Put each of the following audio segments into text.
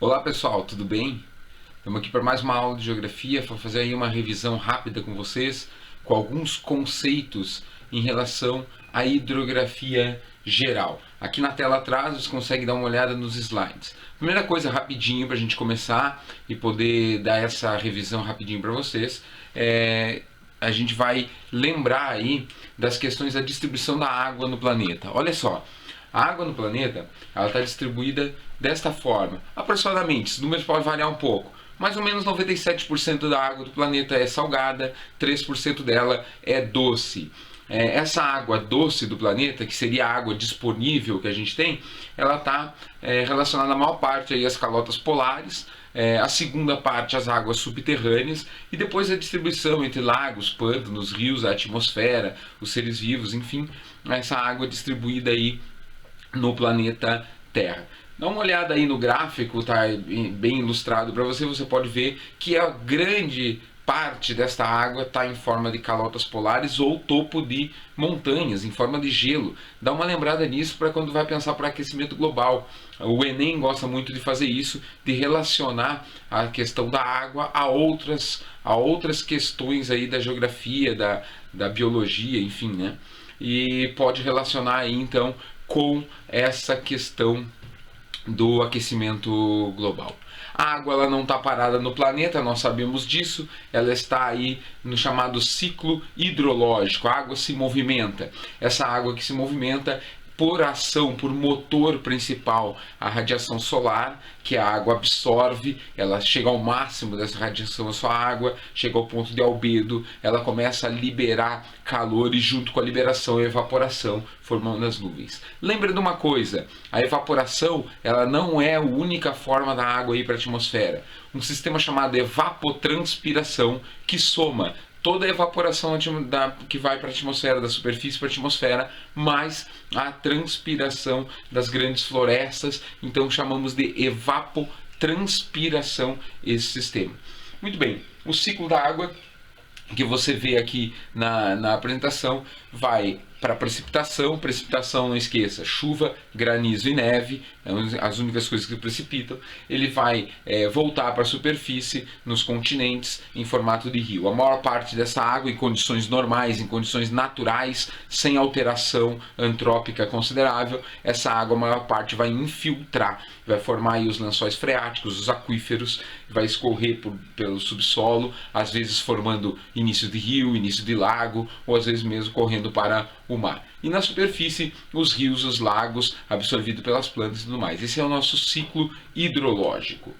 Olá pessoal, tudo bem? Estamos aqui para mais uma aula de geografia, para fazer aí uma revisão rápida com vocês, com alguns conceitos em relação à hidrografia geral. Aqui na tela atrás você consegue dar uma olhada nos slides. Primeira coisa rapidinho para a gente começar e poder dar essa revisão rapidinho para vocês, a gente vai lembrar aí das questões da distribuição da água no planeta. Olha só, a água no planeta está distribuída desta forma. Aproximadamente, os números podem variar um pouco. Mais ou menos 97% da água do planeta é salgada, 3% dela é doce. Essa água doce do planeta, que seria a água disponível que a gente tem, ela está relacionada a maior parte aí às calotas polares, a segunda parte às águas subterrâneas e depois a distribuição entre lagos, pântanos, rios, a atmosfera, os seres vivos, enfim, essa água distribuída aí no planeta Terra. Dá uma olhada aí no gráfico, tá bem ilustrado para você, você pode ver que a grande parte desta água está em forma de calotas polares ou topo de montanhas, em forma de gelo. Dá uma lembrada nisso para quando vai pensar para aquecimento global. O Enem gosta muito de fazer isso, de relacionar a questão da água a outras questões aí da geografia, da biologia, enfim, né? E pode relacionar aí então com essa questão do aquecimento global. A água ela não está parada no planeta, nós sabemos disso, ela está aí no chamado ciclo hidrológico, a água se movimenta. Essa água que se movimenta por ação, por motor principal, a radiação solar, que a água absorve, ela chega ao máximo dessa radiação, a sua água chega ao ponto de albedo, ela começa a liberar calor e junto com a liberação e a evaporação, formando as nuvens. Lembra de uma coisa, a evaporação ela não é a única forma da água ir para a atmosfera. Um sistema chamado evapotranspiração que soma toda a evaporação que vai para a atmosfera, da superfície para a atmosfera, mais a transpiração das grandes florestas, então chamamos de evapotranspiração esse sistema. Muito bem, o ciclo da água que você vê aqui na apresentação vai para precipitação, não esqueça, chuva, granizo e neve, as únicas coisas que precipitam. Ele vai voltar para a superfície nos continentes em formato de rio. A maior parte dessa água em condições normais, em condições naturais, sem alteração antrópica considerável, essa água a maior parte vai infiltrar, vai formar aí os lençóis freáticos, os aquíferos, vai escorrer pelo subsolo, às vezes formando início de rio, início de lago, ou às vezes mesmo correndo para o mar. E na superfície, os rios, os lagos, absorvidos pelas plantas e tudo mais. Esse é o nosso ciclo hidrológico.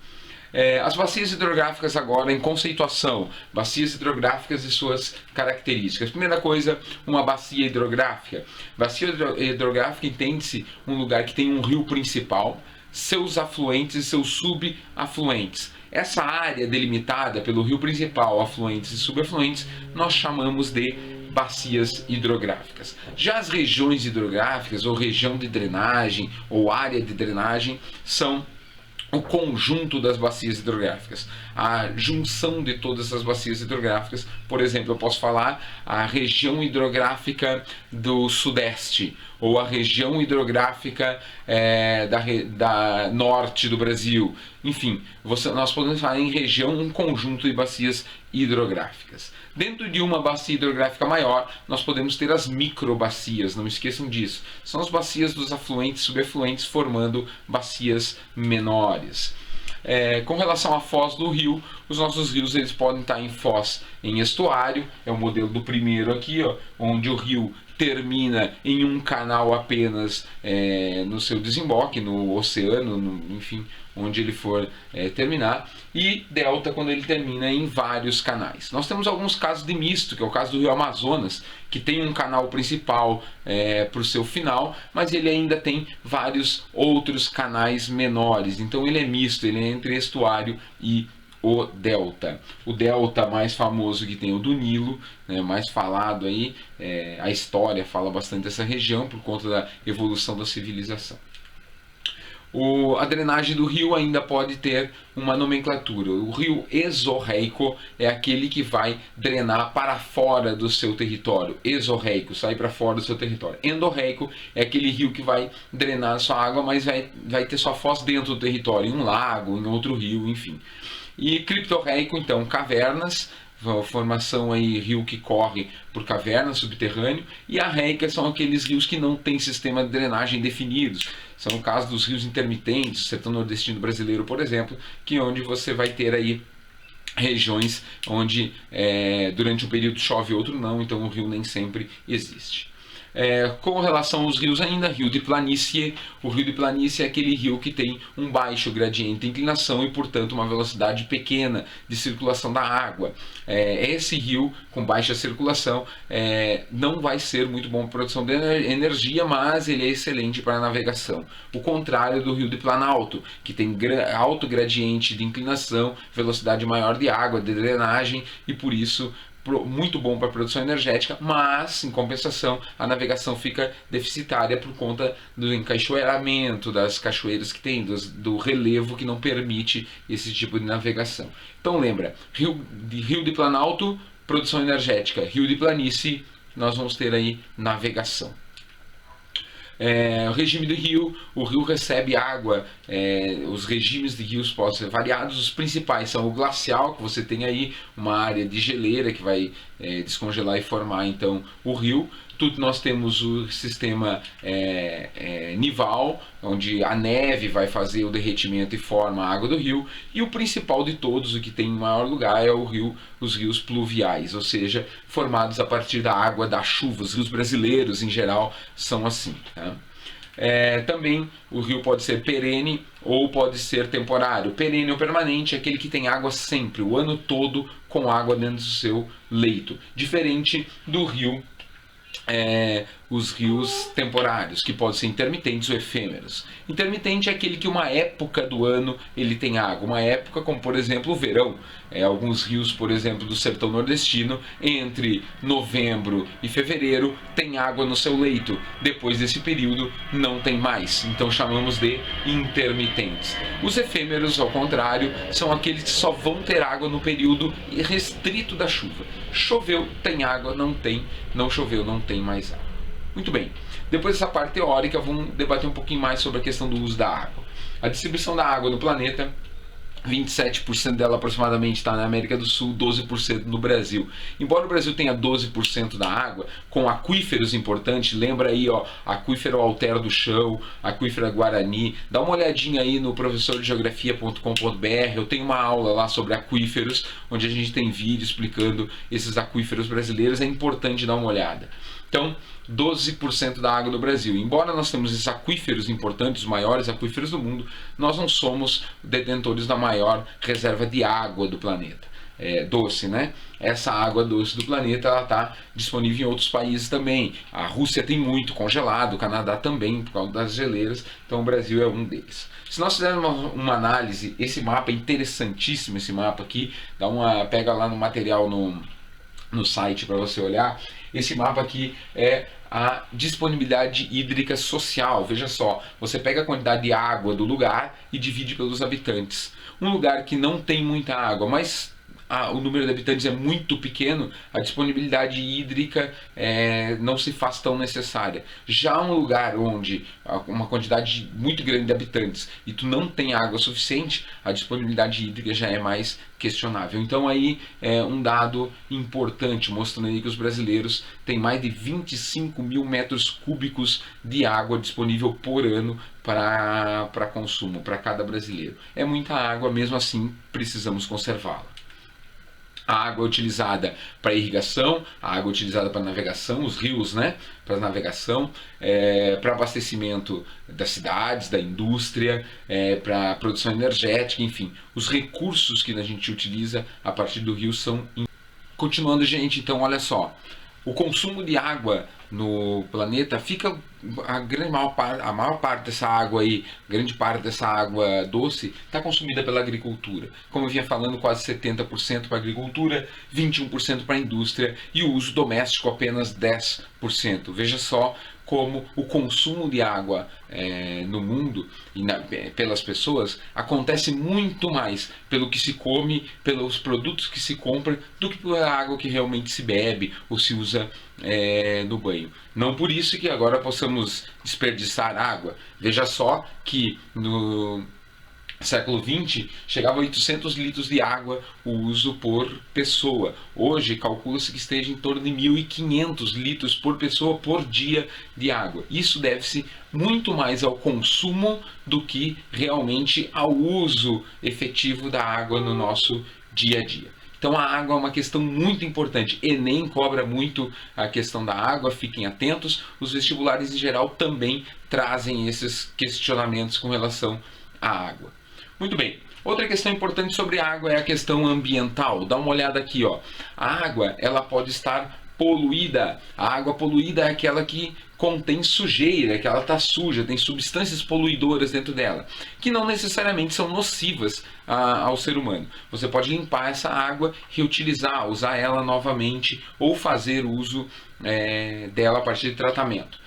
As bacias hidrográficas agora em conceituação, bacias hidrográficas e suas características. Primeira coisa, uma bacia hidrográfica. Bacia hidrográfica entende-se um lugar que tem um rio principal, seus afluentes e seus subafluentes. Essa área delimitada pelo rio principal, afluentes e subafluentes, nós chamamos de bacias hidrográficas. Já as regiões hidrográficas, ou região de drenagem, ou área de drenagem, são o conjunto das bacias hidrográficas, a junção de todas as bacias hidrográficas. Por exemplo, eu posso falar a região hidrográfica do Sudeste, ou a região hidrográfica da norte do Brasil. Enfim, nós podemos falar em região um conjunto de bacias hidrográficas. Dentro de uma bacia hidrográfica maior, nós podemos ter as microbacias, não esqueçam disso. São as bacias dos afluentes e subafluentes formando bacias menores. Com relação à foz do rio, os nossos rios eles podem estar em foz em estuário, é o modelo do primeiro aqui, ó, onde o rio termina em um canal apenas no seu desemboque, no oceano, enfim, onde ele for terminar, e delta quando ele termina em vários canais. Nós temos alguns casos de misto, que é o caso do rio Amazonas, que tem um canal principal para o seu final, mas ele ainda tem vários outros canais menores, então ele é misto, ele é entre estuário e o delta. O delta mais famoso que tem o do Nilo, né, mais falado aí, a história fala bastante dessa região por conta da evolução da civilização. A drenagem do rio ainda pode ter uma nomenclatura. O rio exorreico é aquele que vai drenar para fora do seu território. Exorreico, sai para fora do seu território. Endorreico é aquele rio que vai drenar sua água, mas vai ter sua foz dentro do território, em um lago, em outro rio, enfim. E criptorreico, então, cavernas, formação aí, rio que corre por cavernas, subterrâneo, e arreicas são aqueles rios que não têm sistema de drenagem definidos. São o caso dos rios intermitentes, sertão nordestino brasileiro, por exemplo, que onde você vai ter aí regiões onde durante um período chove e outro não, então o rio nem sempre existe. Com relação aos rios ainda, rio de planície. O rio de planície é aquele rio que tem um baixo gradiente de inclinação e, portanto, uma velocidade pequena de circulação da água. Esse rio com baixa circulação não vai ser muito bom para produção de energia, mas ele é excelente para a navegação. O contrário do rio de planalto, que tem alto gradiente de inclinação, velocidade maior de água, de drenagem, e por isso muito bom para a produção energética, mas em compensação a navegação fica deficitária por conta do encachoeiramento das cachoeiras que tem, do relevo que não permite esse tipo de navegação. Então lembra, rio de planalto, produção energética; rio de planície, nós vamos ter aí navegação. O regime do rio, o rio recebe água, os regimes de rios podem ser variados. Os principais são o glacial, que você tem aí uma área de geleira que vai descongelar e formar então o rio. Nós temos o sistema nival, onde a neve vai fazer o derretimento e forma a água do rio, e o principal de todos, o que tem em maior lugar, é os rios pluviais, ou seja, formados a partir da água da chuva. Os rios brasileiros em geral são assim, tá? Também o rio pode ser perene ou pode ser temporário. Perene ou permanente é aquele que tem água sempre, o ano todo, com água dentro do seu leito, diferente do rio os rios temporários, que podem ser intermitentes ou efêmeros. Intermitente é aquele que uma época do ano ele tem água, uma época como por exemplo o verão. Alguns rios, por exemplo, do sertão nordestino, entre novembro e fevereiro tem água no seu leito, depois desse período não tem mais, então chamamos de intermitentes. Os efêmeros, ao contrário, são aqueles que só vão ter água no período restrito da chuva. Choveu, tem água; não choveu, não tem mais água. Muito bem, depois dessa parte teórica, vamos debater um pouquinho mais sobre a questão do uso da água. A distribuição da água no planeta, 27% dela aproximadamente está na América do Sul, 12% no Brasil. Embora o Brasil tenha 12% da água, com aquíferos importantes, lembra aí, aquífero Alter do Chão, aquífero Guarani, dá uma olhadinha aí no professordegeografia.com.br, eu tenho uma aula lá sobre aquíferos, onde a gente tem vídeo explicando esses aquíferos brasileiros, é importante dar uma olhada. Então, 12% da água do Brasil. Embora nós temos esses aquíferos importantes, os maiores aquíferos do mundo, nós não somos detentores da maior reserva de água do planeta. Doce, né? Essa água doce do planeta está disponível em outros países também. A Rússia tem muito congelado, o Canadá também, por causa das geleiras, então o Brasil é um deles. Se nós fizermos uma análise, esse mapa é interessantíssimo, esse mapa aqui, pega lá no material no site para você olhar. Esse mapa aqui é a disponibilidade hídrica social. Veja só, você pega a quantidade de água do lugar e divide pelos habitantes. Um lugar que não tem muita água, mas o número de habitantes é muito pequeno, a disponibilidade hídrica não se faz tão necessária. Já um lugar onde uma quantidade muito grande de habitantes e tu não tem água suficiente, a disponibilidade hídrica já é mais questionável. Então aí é um dado importante, mostrando aí que os brasileiros têm mais de 25 mil metros cúbicos de água disponível por ano para consumo, para cada brasileiro. É muita água, mesmo assim precisamos conservá-la. A água utilizada para irrigação, a água utilizada para navegação, os rios, né, para navegação, para abastecimento das cidades, da indústria, para produção energética, enfim, os recursos que a gente utiliza a partir do rio são... Continuando, gente, então olha só, o consumo de água no planeta fica a maior parte dessa água aí, grande parte dessa água doce está consumida pela agricultura. Como eu vinha falando, quase 70% para a agricultura, 21% para a indústria e o uso doméstico apenas 10%. Veja só como o consumo de água no mundo e pelas pessoas acontece muito mais pelo que se come, pelos produtos que se compra, do que pela água que realmente se bebe ou se usa no banho. Não por isso que agora possamos desperdiçar água. Veja só que no século XX chegava a 800 litros de água o uso por pessoa. Hoje calcula-se que esteja em torno de 1.500 litros por pessoa por dia de água. Isso deve-se muito mais ao consumo do que realmente ao uso efetivo da água no nosso dia a dia. Então a água é uma questão muito importante. Enem cobra muito a questão da água, fiquem atentos. Os vestibulares em geral também trazem esses questionamentos com relação à água. Muito bem. Outra questão importante sobre a água é a questão ambiental. Dá uma olhada aqui, ó. A água, ela pode estar poluída. A água poluída é aquela que contém sujeira, que ela está suja, tem substâncias poluidoras dentro dela, que não necessariamente são nocivas ao ser humano. Você pode limpar essa água, reutilizar, usar ela novamente ou fazer uso dela a partir de tratamento.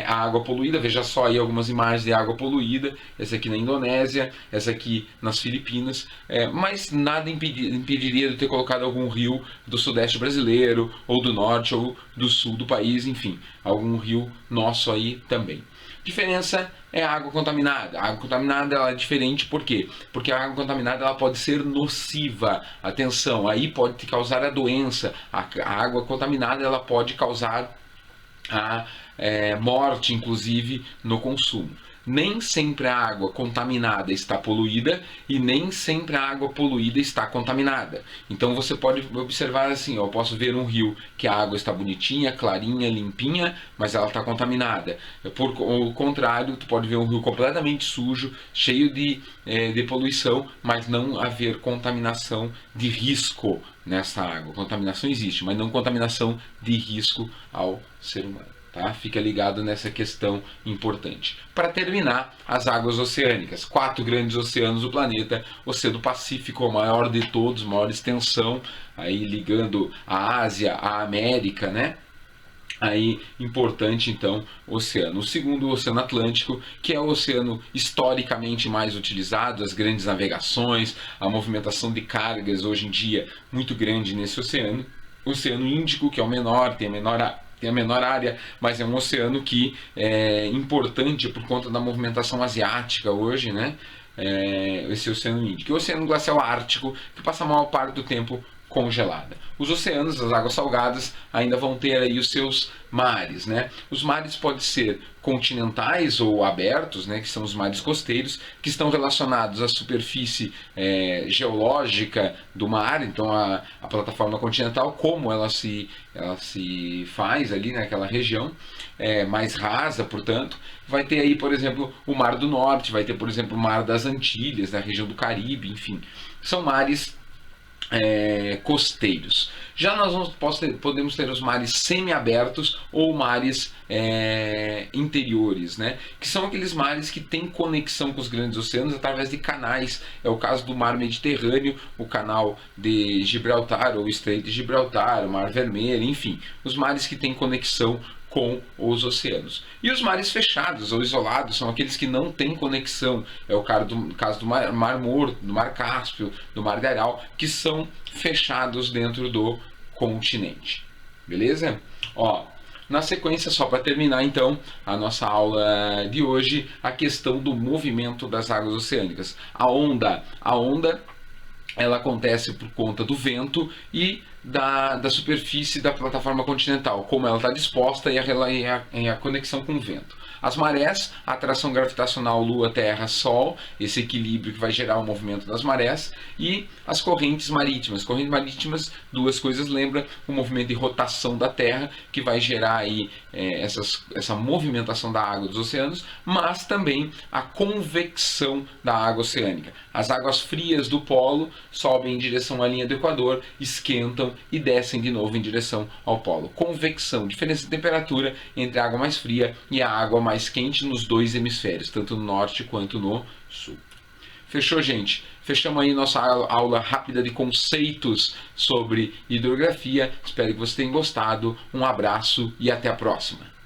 A água poluída, veja só aí algumas imagens de água poluída, essa aqui na Indonésia, essa aqui nas Filipinas, mas nada impediria de ter colocado algum rio do sudeste brasileiro, ou do norte, ou do sul do país, enfim, algum rio nosso aí também. Diferença é a água contaminada. A água contaminada ela é diferente, por quê? Porque a água contaminada ela pode ser nociva. Atenção, aí pode te causar a doença. A água contaminada ela pode causar a morte, inclusive, no consumo. Nem sempre a água contaminada está poluída e nem sempre a água poluída está contaminada. Então você pode observar assim, eu posso ver um rio que a água está bonitinha, clarinha, limpinha, mas ela está contaminada. Por o contrário, tu pode ver um rio completamente sujo, cheio de poluição, mas não haver contaminação de risco nessa água. Contaminação existe, mas não contaminação de risco ao ser humano. Tá? Fica ligado nessa questão importante. Para terminar, as águas oceânicas. 4 grandes oceanos do planeta. O Oceano Pacífico, o maior de todos, maior extensão, aí ligando a Ásia à América, né? Aí, importante então, o oceano. O segundo, o Oceano Atlântico, que é o oceano historicamente mais utilizado, as grandes navegações, a movimentação de cargas hoje em dia muito grande nesse oceano. O Oceano Índico, que é o menor, tem a menor área, mas é um oceano que é importante por conta da movimentação asiática hoje, né? Esse Oceano Índico. E o Oceano Glacial Ártico, que passa a maior parte do tempo congelada. Os oceanos, as águas salgadas, ainda vão ter aí os seus mares, né? Os mares podem ser continentais ou abertos, né, que são os mares costeiros, que estão relacionados à superfície geológica do mar, então a plataforma continental, como ela se faz ali naquela região, mais rasa, portanto. Vai ter aí, por exemplo, o Mar do Norte, vai ter, por exemplo, o Mar das Antilhas, na região do Caribe, enfim. São mares costeiros. Já nós podemos ter os mares semiabertos ou mares interiores, né? Que são aqueles mares que têm conexão com os grandes oceanos através de canais. É o caso do Mar Mediterrâneo, o Canal de Gibraltar ou o Estreito de Gibraltar, o Mar Vermelho, enfim, os mares que têm conexão com os oceanos. E os mares fechados ou isolados são aqueles que não têm conexão. É o caso do Mar Morto, do Mar Cáspio, do Mar de Aral, que são fechados dentro do continente. Beleza? Ó, na sequência, só para terminar então a nossa aula de hoje, a questão do movimento das águas oceânicas. A onda ela acontece por conta do vento e da superfície da plataforma continental, como ela está disposta e a conexão com o vento. As marés, a atração gravitacional Lua, Terra, Sol, esse equilíbrio que vai gerar o movimento das marés, e as correntes marítimas. Correntes marítimas, duas coisas lembram: o movimento de rotação da Terra, que vai gerar aí essa movimentação da água dos oceanos, mas também a convecção da água oceânica. As águas frias do polo sobem em direção à linha do Equador, esquentam e descem de novo em direção ao polo. Convecção, diferença de temperatura entre a água mais fria e a água mais quente nos dois hemisférios, tanto no norte quanto no sul. Fechou, gente? Fechamos aí nossa aula rápida de conceitos sobre hidrografia. Espero que vocês tenham gostado. Um abraço e até a próxima.